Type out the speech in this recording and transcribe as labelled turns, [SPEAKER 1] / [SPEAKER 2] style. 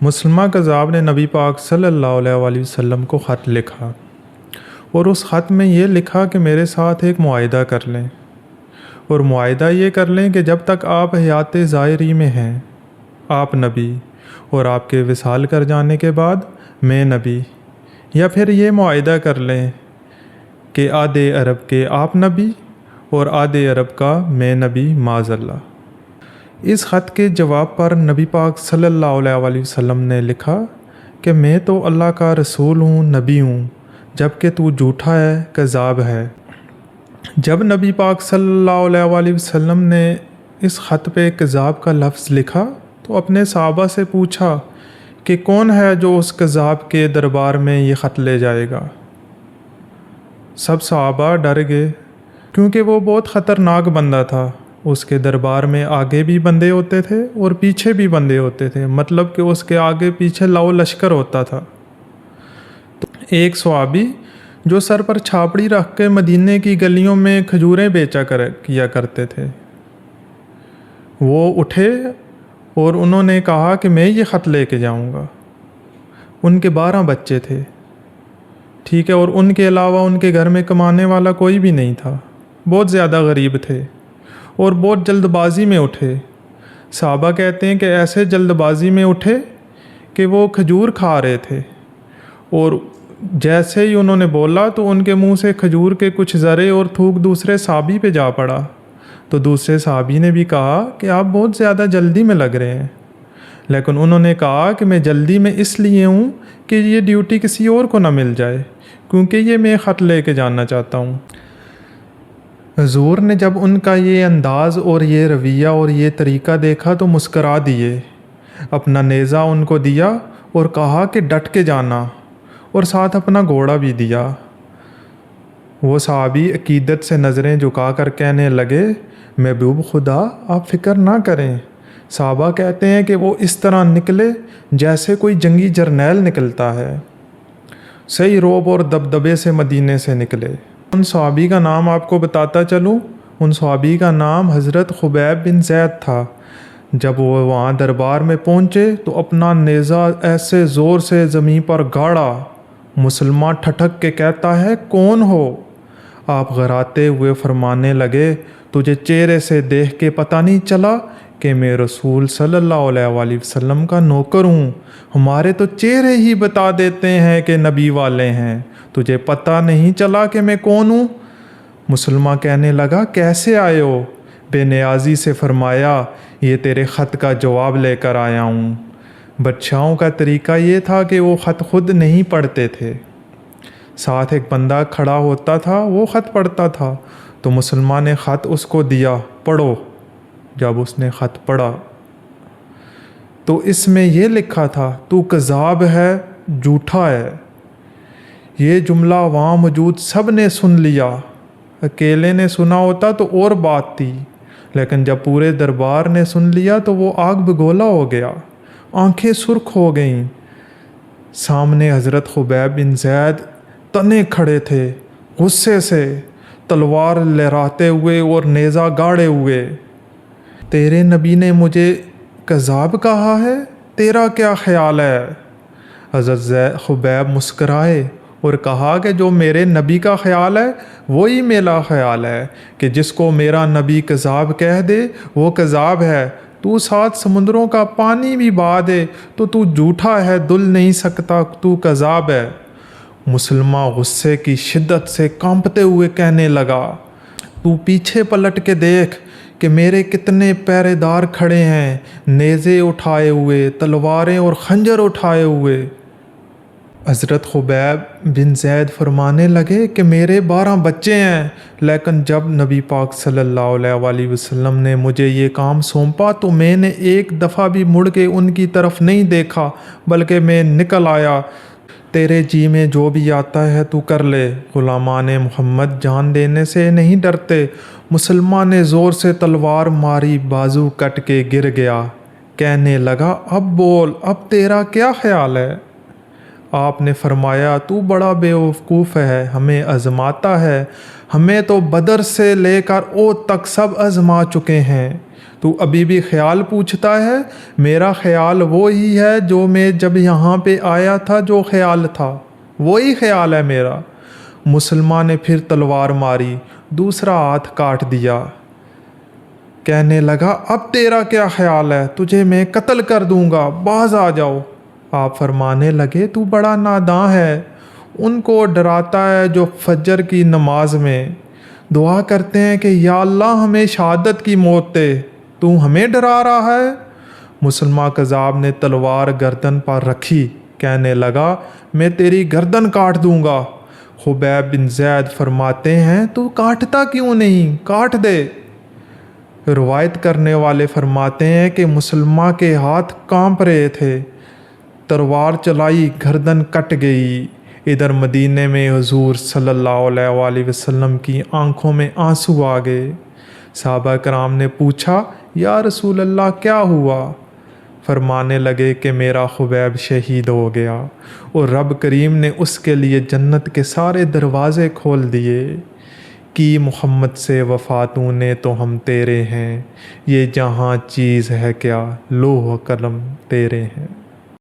[SPEAKER 1] مسلمہ کذاب نے نبی پاک صلی اللہ علیہ وسلم کو خط لکھا اور اس خط میں یہ لکھا کہ میرے ساتھ ایک معاہدہ کر لیں، اور معاہدہ یہ کر لیں کہ جب تک آپ حیات ظاہری میں ہیں آپ نبی، اور آپ کے وصال کر جانے کے بعد میں نبی، یا پھر یہ معاہدہ کر لیں کہ آدھے عرب کے آپ نبی اور آدھے عرب کا میں نبی معاذ اللہ۔ اس خط کے جواب پر نبی پاک صلی اللہ علیہ وسلم نے لکھا کہ میں تو اللہ کا رسول ہوں، نبی ہوں، جبکہ تو جھوٹا ہے، کذاب ہے۔ جب نبی پاک صلی اللہ علیہ وسلم نے اس خط پہ کذاب کا لفظ لکھا تو اپنے صحابہ سے پوچھا کہ کون ہے جو اس کذاب کے دربار میں یہ خط لے جائے گا؟ سب صحابہ ڈر گئے کیونکہ وہ بہت خطرناک بندہ تھا۔ اس کے دربار میں آگے بھی بندے ہوتے تھے اور پیچھے بھی بندے ہوتے تھے، مطلب کہ اس کے آگے پیچھے لاؤ لشکر ہوتا تھا۔ تو ایک صحابی جو سر پر چھاپڑی رکھ کے مدینے کی گلیوں میں کھجوریں بیچا کیا کرتے تھے، وہ اٹھے اور انہوں نے کہا کہ میں یہ خط لے کے جاؤں گا۔ ان کے 12 بچے تھے، ٹھیک ہے، اور ان کے علاوہ ان کے گھر میں کمانے والا کوئی بھی نہیں تھا، بہت زیادہ غریب تھے اور بہت جلد بازی میں اٹھے۔ صحابہ کہتے ہیں کہ ایسے جلد بازی میں اٹھے کہ وہ کھجور کھا رہے تھے، اور جیسے ہی انہوں نے بولا تو ان کے منہ سے کھجور کے کچھ ذرے اور تھوک دوسرے صحابی پہ جا پڑا۔ تو دوسرے صحابی نے بھی کہا کہ آپ بہت زیادہ جلدی میں لگ رہے ہیں، لیکن انہوں نے کہا کہ میں جلدی میں اس لیے ہوں کہ یہ ڈیوٹی کسی اور کو نہ مل جائے، کیونکہ یہ میں خط لے کے جانا چاہتا ہوں۔ حضور نے جب ان کا یہ انداز اور یہ رویہ اور یہ طریقہ دیکھا تو مسکرا دیے، اپنا نیزہ ان کو دیا اور کہا کہ ڈٹ کے جانا، اور ساتھ اپنا گھوڑا بھی دیا۔ وہ صحابی عقیدت سے نظریں جھکا کر کہنے لگے، محبوب خدا آپ فکر نہ کریں۔ صحابہ کہتے ہیں کہ وہ اس طرح نکلے جیسے کوئی جنگی جرنیل نکلتا ہے، صحیح رعب اور دبدبے سے مدینے سے نکلے۔ ان صحابی کا نام آپ کو بتاتا چلوں، ان صحابی کا نام حضرت خبیب بن زید تھا۔ جب وہ وہاں دربار میں پہنچے تو اپنا نیزہ ایسے زور سے زمین پر گاڑا۔ مسلمان ٹھٹک کے کہتا ہے، کون ہو؟ آپ غراتے ہوئے فرمانے لگے، تجھے چہرے سے دیکھ کے پتہ نہیں چلا کہ میں رسول صلی اللہ علیہ وسلم کا نوکر ہوں؟ ہمارے تو چہرے ہی بتا دیتے ہیں کہ نبی والے ہیں، تجھے پتہ نہیں چلا کہ میں کون ہوں؟ مسلمہ کہنے لگا، کیسے آئے ہو؟ بے نیازی سے فرمایا، یہ تیرے خط کا جواب لے کر آیا ہوں۔ بادشاہوں کا طریقہ یہ تھا کہ وہ خط خود نہیں پڑھتے تھے، ساتھ ایک بندہ کھڑا ہوتا تھا، وہ خط پڑھتا تھا۔ تو مسلمان نے خط اس کو دیا، پڑھو۔ جب اس نے خط پڑھا تو اس میں یہ لکھا تھا، تو کذاب ہے، جھوٹا ہے۔ یہ جملہ وہاں موجود سب نے سن لیا۔ اکیلے نے سنا ہوتا تو اور بات تھی، لیکن جب پورے دربار نے سن لیا تو وہ آگ بگولا ہو گیا، آنکھیں سرخ ہو گئیں۔ سامنے حضرت خبیب بن زید تنے کھڑے تھے، غصے سے تلوار لہراتے ہوئے اور نیزہ گاڑے ہوئے۔ تیرے نبی نے مجھے کذاب کہا ہے، تیرا کیا خیال ہے؟ حضرت خبیب مسکرائے اور کہا کہ جو میرے نبی کا خیال ہے وہی میرا خیال ہے، کہ جس کو میرا نبی کذاب کہہ دے وہ کذاب ہے۔ تو 7 سمندروں کا پانی بھی بہا دے تو جھوٹا ہے، دل نہیں سکتا، تو کذاب ہے۔ مسلمہ غصے کی شدت سے کانپتے ہوئے کہنے لگا، تو پیچھے پلٹ کے دیکھ کہ میرے کتنے پہرے دار کھڑے ہیں، نیزے اٹھائے ہوئے، تلواریں اور خنجر اٹھائے ہوئے۔ حضرت خبیب بن زید فرمانے لگے کہ میرے 12 بچے ہیں، لیکن جب نبی پاک صلی اللہ علیہ وسلم نے مجھے یہ کام سونپا تو میں نے ایک دفعہ بھی مڑ کے ان کی طرف نہیں دیکھا، بلکہ میں نکل آیا۔ تیرے جی میں جو بھی آتا ہے تو کر لے، غلامان محمد جان دینے سے نہیں ڈرتے۔ مسلمان نے زور سے تلوار ماری، بازو کٹ کے گر گیا۔ کہنے لگا، اب بول، اب تیرا کیا خیال ہے؟ آپ نے فرمایا تو بڑا بیوقوف ہے، ہمیں آزماتا ہے، ہمیں تو بدر سے لے کر اوت تک سب آزما چکے ہیں، تو ابھی بھی خیال پوچھتا ہے؟ میرا خیال وہی ہے جو میں جب یہاں پہ آیا تھا جو خیال تھا وہی خیال ہے میرا۔ مسلمان نے پھر تلوار ماری، دوسرا ہاتھ کاٹ دیا، کہنے لگا اب تیرا کیا خیال ہے؟ تجھے میں قتل کر دوں گا، باز آ جاؤ۔ آپ فرمانے لگے تو بڑا ناداں ہے، ان کو ڈراتا ہے جو فجر کی نماز میں دعا کرتے ہیں کہ یا اللہ ہمیں شہادت کی موت دے، تو ہمیں ڈرا رہا ہے۔ مسلمان کذاب نے تلوار گردن پر رکھی، کہنے لگا میں تیری گردن کاٹ دوں گا۔ خبیب بن زید فرماتے ہیں تو کاٹتا کیوں نہیں، کاٹ دے۔ روایت کرنے والے فرماتے ہیں کہ مسلمان کے ہاتھ کانپ رہے تھے، تلوار چلائی، گردن کٹ گئی۔ ادھر مدینے میں حضور صلی اللہ علیہ وآلہ وسلم کی آنکھوں میں آنسو آ گئے۔ صحابہ کرام نے پوچھا یا رسول اللہ کیا ہوا؟ فرمانے لگے کہ میرا خبیب شہید ہو گیا اور رب کریم نے اس کے لیے جنت کے سارے دروازے کھول دیے۔ کی محمد سے وفا تو نے تو ہم تیرے ہیں، یہ جہاں چیز ہے کیا، لوح و قلم تیرے ہیں۔